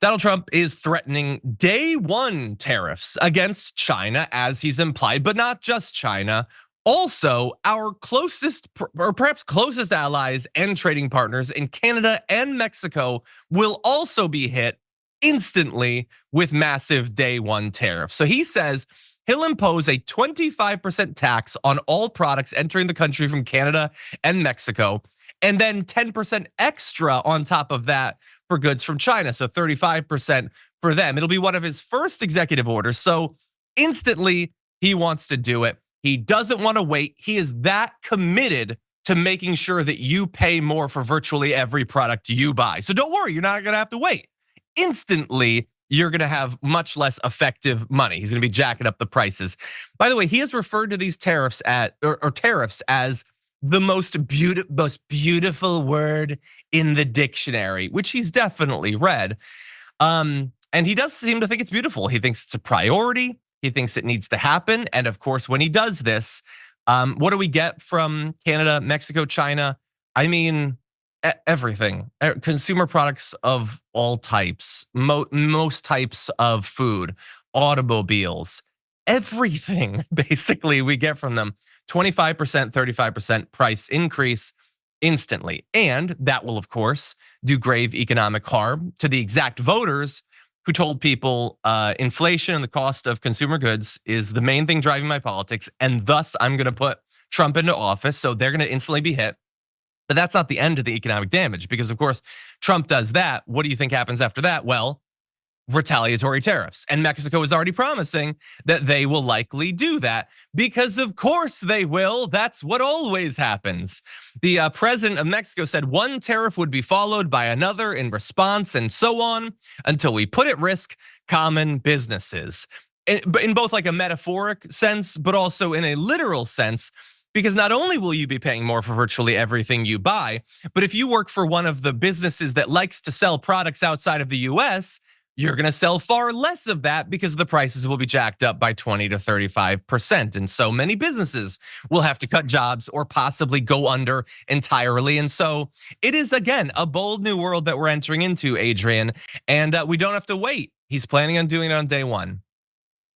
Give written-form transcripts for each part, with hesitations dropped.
Donald Trump is threatening day one tariffs against China, as he's implied, but not just China. Also, our closest, or perhaps closest allies and trading partners in Canada and Mexico will also be hit instantly with massive day one tariffs. So he says he'll impose a 25% tax on all products entering the country from Canada and Mexico, and then 10% extra on top of that for goods from China. So 35% for them. It'll be one of his first executive orders. So instantly he wants to do it. He doesn't want to wait. He is that committed to making sure that you pay more for virtually every product you buy. So don't worry, you're not gonna have to wait. Instantly, you're gonna have much less effective money. He's gonna be jacking up the prices. By the way, he has referred to these tariffs tariffs as the most beautiful word in the dictionary, which he's definitely read. And he does seem to think it's beautiful. He thinks it's a priority. He thinks it needs to happen. And of course, when he does this, what do we get from Canada, Mexico, China? I mean, everything. Consumer products of all types, most types of food, automobiles, everything basically we get from them. 25%, 35% price increase instantly. And that will, of course, do grave economic harm to the exact voters who told people inflation and the cost of consumer goods is the main thing driving my politics, and thus I'm gonna put Trump into office, so they're gonna instantly be hit. But that's not the end of the economic damage, because of course, Trump does that. What do you think happens after that? Well, retaliatory tariffs. And Mexico is already promising that they will likely do that, because of course they will. That's what always happens. The president of Mexico said one tariff would be followed by another in response, and so on, until we put at risk common businesses. In both like a metaphoric sense, but also in a literal sense, because not only will you be paying more for virtually everything you buy, but if you work for one of the businesses that likes to sell products outside of the US, you're gonna sell far less of that because the prices will be jacked up by 20 to 35%. And so many businesses will have to cut jobs or possibly go under entirely. And so it is, again, a bold new world that we're entering into, Adrian, and we don't have to wait. He's planning on doing it on day one.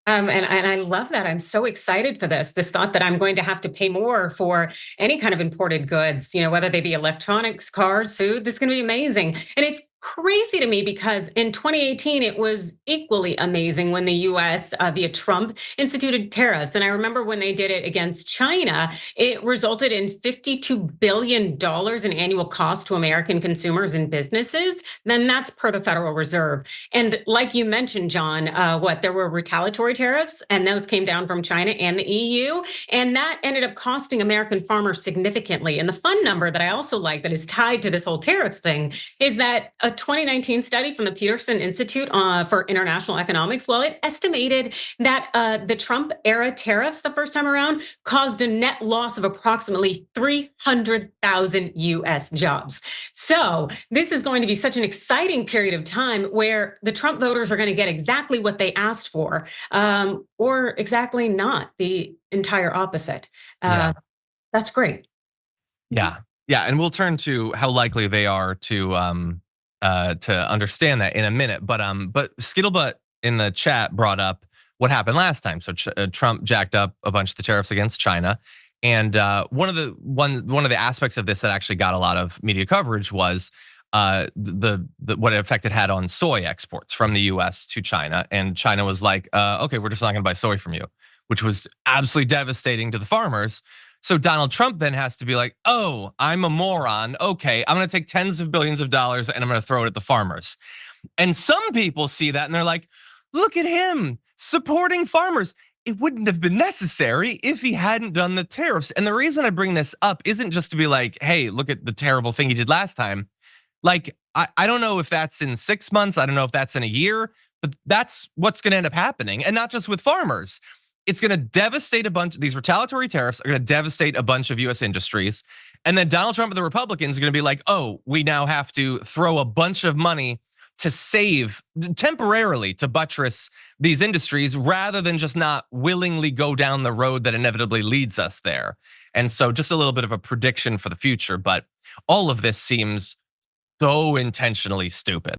And I love that. I'm so excited for this thought that I'm going to have to pay more for any kind of imported goods, whether they be electronics, cars, food. This is going to be amazing. And it's crazy to me because in 2018, it was equally amazing when the US via Trump instituted tariffs. And I remember when they did it against China, it resulted in $52 billion in annual cost to American consumers and businesses. Then that's per the Federal Reserve. And like you mentioned, John, there were retaliatory tariffs, and those came down from China and the EU. And that ended up costing American farmers significantly. And the fun number that I also like that is tied to this whole tariffs thing is that a 2019 study from the Peterson Institute for International Economics, well, it estimated that the Trump era tariffs the first time around caused a net loss of approximately 300,000 US jobs. So this is going to be such an exciting period of time where the Trump voters are going to get exactly what they asked for, or exactly not, the entire opposite. Yeah. That's great. Yeah. Yeah. And we'll turn to how likely they are to understand that in a minute. But Skittlebutt in the chat brought up what happened last time. So Trump jacked up a bunch of the tariffs against China, and one of the aspects of this that actually got a lot of media coverage was what effect it had on soy exports from the US to China. And China was like, okay, we're just not gonna buy soy from you, which was absolutely devastating to the farmers. So Donald Trump then has to be like, oh, I'm a moron. Okay, I'm gonna take tens of billions of dollars and I'm gonna throw it at the farmers. And some people see that and they're like, look at him supporting farmers. It wouldn't have been necessary if he hadn't done the tariffs. And the reason I bring this up isn't just to be like, hey, look at the terrible thing he did last time. Like, I don't know if that's in 6 months, I don't know if that's in a year, but that's what's gonna end up happening. And not just with farmers. It's gonna devastate these retaliatory tariffs are gonna devastate a bunch of US industries. And then Donald Trump and the Republicans are gonna be like, oh, we now have to throw a bunch of money to save temporarily to buttress these industries rather than just not willingly go down the road that inevitably leads us there. And so just a little bit of a prediction for the future, but all of this seems so intentionally stupid.